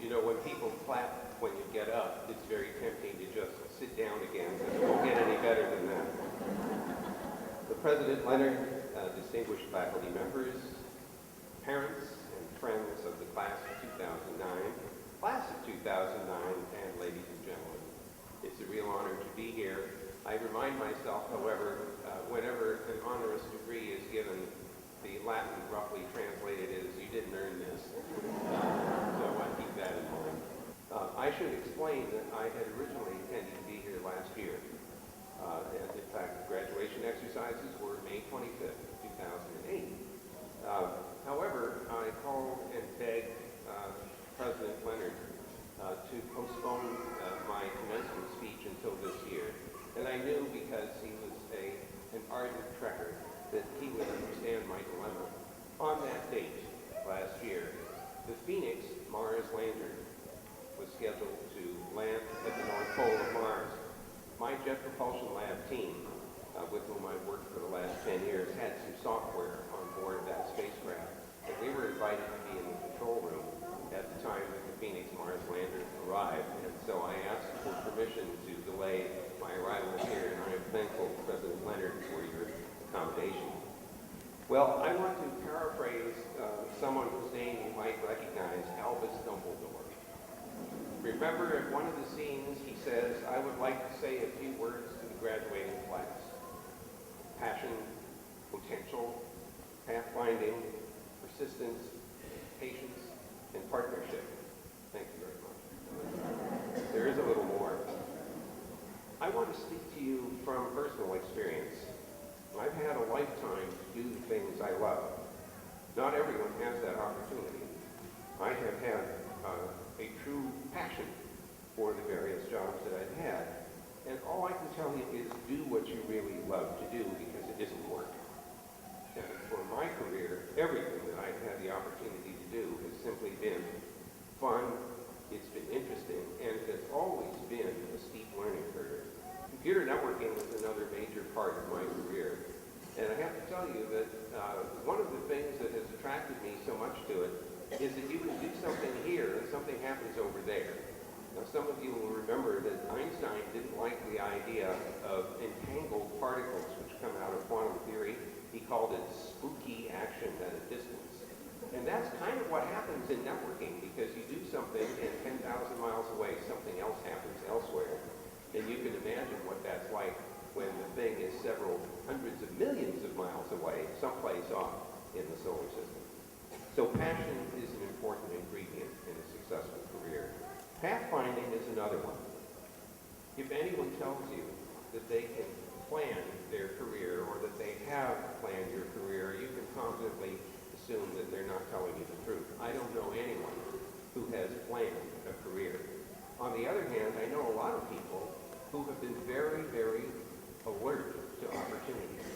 You know, when people clap when you get up, it's very tempting to just sit down again, because it won't get any better than that. The President Leonard, distinguished faculty members, parents and friends of the class of 2009, and ladies and gentlemen, it's a real honor to be here. I remind myself, however, whenever an honorary degree is given, the Latin roughly translated is, you didn't earn this. So I keep that in mind. I should explain that I had originally intended to be here last year. And in fact, graduation exercises were May 25th, 2008. However, I called and begged President Leonard to postpone my commencement speech until this year. And I knew, because he was an ardent trekker, that he would understand my dilemma. On that date, last year, the Phoenix Mars lander was scheduled to land at the North Pole of Mars. My Jet Propulsion Lab team, with whom I've worked for the last 10 years, had some software on board that spacecraft, and we were invited to be in the control room at the time that the Phoenix Mars lander arrived. And so I asked for permission to delay my arrival here, and I am thankful to President Leonard for your accommodation. Well, I want to paraphrase someone whose name you might recognize, Albus Dumbledore. Remember, at one of the scenes, he says, I would like to say a few words to the graduating class. Passion, potential, pathfinding, persistence, patience, and partnership. Thank you very much. There is a little more. I want to speak to you from personal experience. I've had a lifetime to do the things I love. Not everyone has that opportunity. I have had a true passion for the various jobs that I've had. And all I can tell you is do what you really love to do, because it isn't work. And for my career, everything that I've had the opportunity to do has simply been fun, it's been interesting, and it has always been a steep learning curve. Computer networking was another major part of my career. And I have to tell you that one of the things that has attracted me so much to it is that you can do something here and something happens over there. Now, some of you will remember that Einstein didn't like the idea of entangled particles which come out of quantum theory. He called it spooky action at a distance. And that's kind of what happens in networking, because you do something and 10,000 miles away, something else happens elsewhere. And you can imagine what that's like when the thing is several hundreds of millions of miles away, someplace off in the solar system. So passion is an important ingredient in a successful career. Pathfinding is another one. If anyone tells you that they can plan their career, or that they have planned your career, you can confidently assume that they're not telling you the truth. I don't know anyone who has planned a career. On the other hand, I know a lot of people who have been very, very alert to opportunities.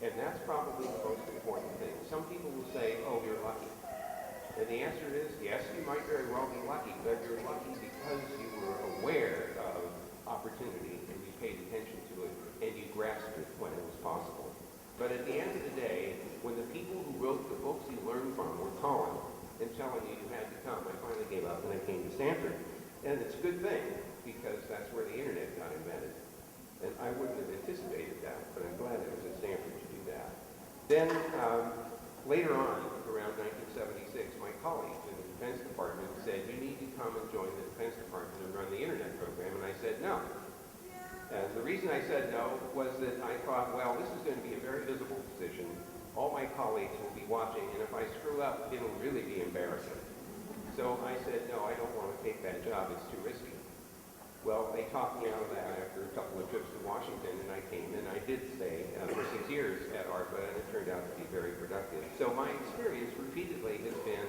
And that's probably the most important thing. Some people will say, oh, you're lucky. And the answer is, yes, you might very well be lucky, but you're lucky because you were aware of opportunity and you paid attention to it and you grasped it when it was possible. But at the end of the day, when the people who wrote the books you learned from were calling and telling you you had to come, I finally gave up and I came to Stanford. And it's a good thing, because that's where the internet got invented. And I wouldn't have anticipated that, but I'm glad it was at Stanford to do that. Then, later on, around 1976, my colleagues in the Defense Department said, you need to come and join the Defense Department and run the internet program, and I said no. And the reason I said no was that I thought, well, this is going to be a very visible position. All my colleagues will be watching, and if I screw up, it'll really be embarrassing. So I said, no, I don't want to take that job, it's too risky. Well, they talked me out of that after a couple of trips to Washington, and I came, and I did stay for 6 years at ARPA, and it turned out to be very productive. So my experience repeatedly has been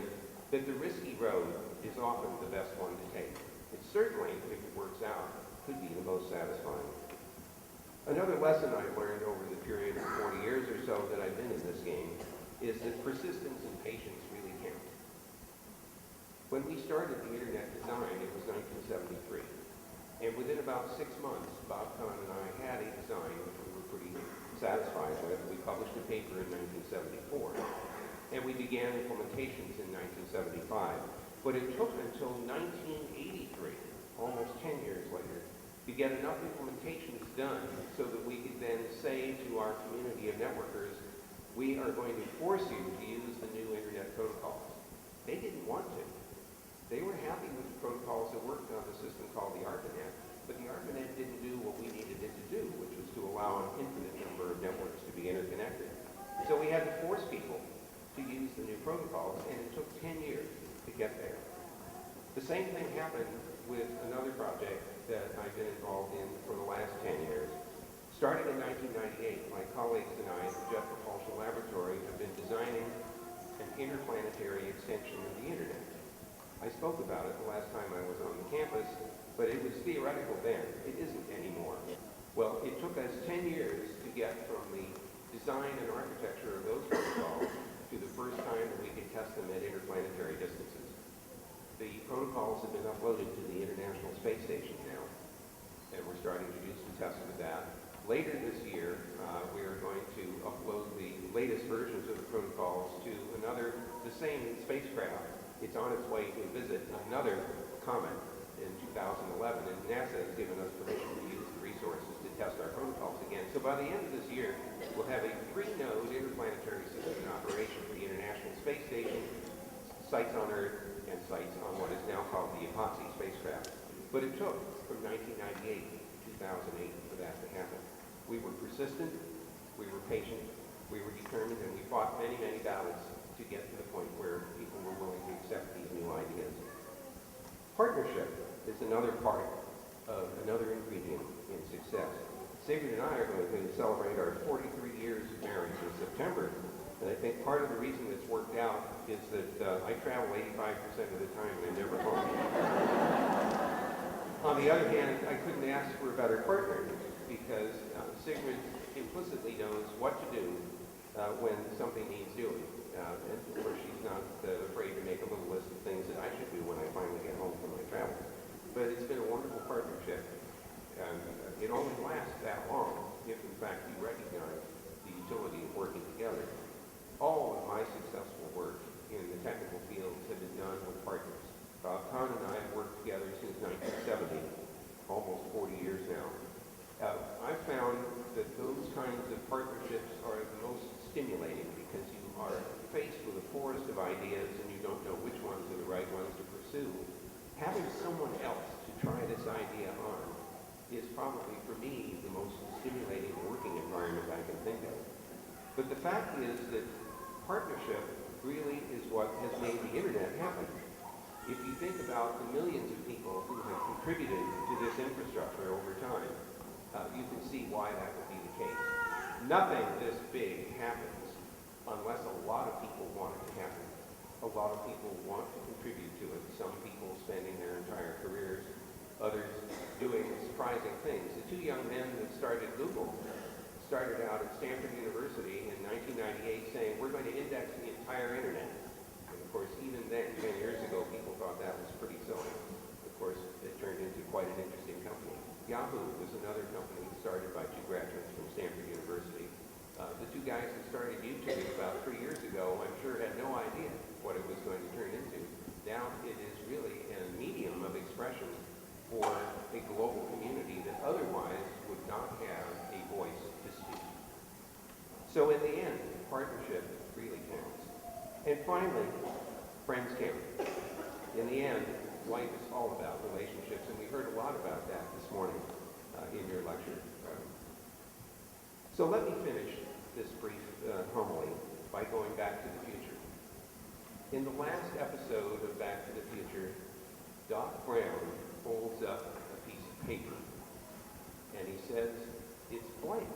that the risky road is often the best one to take. It certainly, if it works out, could be the most satisfying. Another lesson I've learned over the period of 40 years or so that I've been in this game is that persistence and patience really count. When we started the internet design, it was 1973. And within about 6 months, Bob Kahn and I had a design which we were pretty satisfied with. We published a paper in 1974. And we began implementations in 1975. But it took until 1983, almost 10 years later, to get enough implementations done so that we could then say to our community of networkers, we are going to force you to use the new internet protocols. They didn't want to. They were happy with the protocols that worked on the system called the ARPANET, but the ARPANET didn't do what we needed it to do, which was to allow an infinite number of networks to be interconnected. So we had to force people to use the new protocols, and it took 10 years to get there. The same thing happened with another project that I've been involved in for the last 10 years. Starting in 1998, my colleagues and I at the Jet Propulsion Laboratory have been designing an interplanetary extension of the internet. I spoke about it the last time I was on the campus, but it was theoretical then. It isn't anymore. Well, it took us 10 years to get from the design and architecture of those protocols to the first time that we could test them at interplanetary distances. The protocols have been uploaded to the International Space Station now, and we're starting to do some tests with that. Later this year, we are going to upload the latest versions of the protocols to the same spacecraft. It's on its way to visit another comet in 2011, and NASA has given us permission to use the resources to test our protocols again. So by the end of this year, we'll have a 3-node interplanetary system in operation for the International Space Station, sites on Earth, and sites on what is now called the Apophis spacecraft. But it took from 1998 to 2008 for that to happen. We were persistent, we were patient, we were determined, and we fought many, many battles to get to the point where people were willing to accept these new ideas. Partnership is another part of another ingredient in success. Sigrid and I are going to celebrate our 43 years of marriage in September, and I think part of the reason it's worked out is that I travel 85% of the time and I'm never home. On the other hand, I couldn't ask for a better partner because Sigrid implicitly knows what to do when something needs doing. And of course, she's not afraid to make a little list of things that I should do when I finally get home from my travels. But it's been a wonderful partnership. It only lasts that long if, in fact, you recognize the utility of working together. All of my successful work in the technical fields has been done with partners. Bob Kahn and I have worked together since 1970, almost 40 years now. I've found that those kinds of partnerships are the most stimulating because you are faced with a forest of ideas and you don't know which ones are the right ones to pursue. Having someone else to try this idea on is probably, for me, the most stimulating working environment I can think of. But the fact is that partnership really is what has made the internet happen. If you think about the millions of people who have contributed to this infrastructure over time, you can see why that would be the case. Nothing this big happens unless a lot of people want it to happen. A lot of people want to contribute to it. Some people spending their entire careers, others doing surprising things. The 2 young men that started Google started out at Stanford University in 1998 saying, we're going to index the entire internet. And of course, even then, 10 years ago, people thought that was pretty silly. Of course, it turned into quite an interesting company. Yahoo was another company started by 2 graduates from Stanford University. The 2 guys who started YouTube about 3 years ago, I'm sure had no idea what it was going to turn into. Now it is really a medium of expression for a global community that otherwise would not have a voice to speak. So in the end, partnership really counts. And finally, friends count. In the end, life is all about relationships, and we heard a lot about that this morning in your lecture. So let me finish this brief homily by going back to the future. In the last episode of Back to the Future, Doc Brown holds up a piece of paper, and he says, it's blank.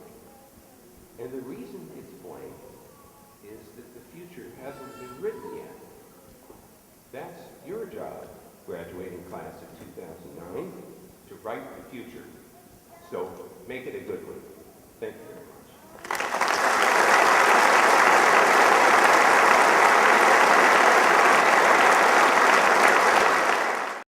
And the reason it's blank is that the future hasn't been written yet. That's your job, graduating class of 2009, to write the future. So make it a good one. Thank you.